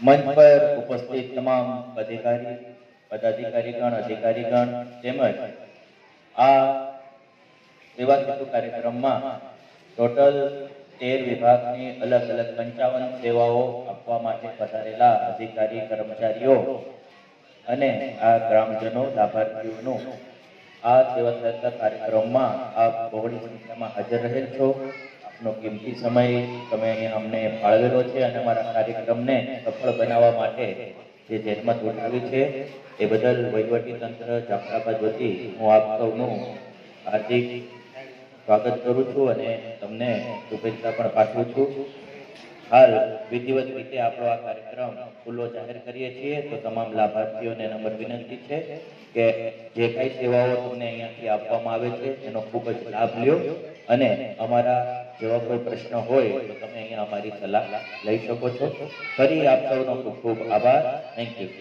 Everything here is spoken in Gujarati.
મંચ પર ઉપસ્થિત તમામ પદાધિકારીગણ અધિકારીગણ તેમજ આ સેવા સેતુ કાર્યક્રમમાં ટોટલ 13 વિભાગની અલગ અલગ 55 સેવાઓ આપવા માટે પધારેલા અધિકારી કર્મચારીઓ અને આ ગ્રામજનો લાભાર્થીઓનું આ સેવા સેતુ કાર્યક્રમમાં આપ બહોળી સંખ્યામાં હાજર રહેલ છો। આપનો કિંમતી સમય તમે અહીંયા અમને ફાળવેલો છે અને અમારા કાર્યક્રમને સફળ બનાવવા માટે જે જહેમત ઉઠાવી છે એ બદલ વહીવટી તંત્ર જાફરાબાદ વતી હું આપ સૌનું હાર્દિક સ્વાગત કરું છું અને તમને શુભેચ્છા પણ પાઠવું છું। હાલ વિધિવત રીતે આપણો આ કાર્યક્રમ ખુલ્લો જાહેર કરીએ છીએ તો તમામ લાભાર્થીઓને નમ્ર વિનંતી છે કે જે કઈ સેવાઓ તમને અહીંયાથી આપવામાં આવે છે એનો ખૂબ જ લાભ લ્યો અને અમારા જેવા કોઈ પ્રશ્ન હોય તો તમે અહીંયા અમારી સલાહ લઈ શકો છો। ફરી આપ સૌનો ખૂબ ખૂબ આભાર। Thank you.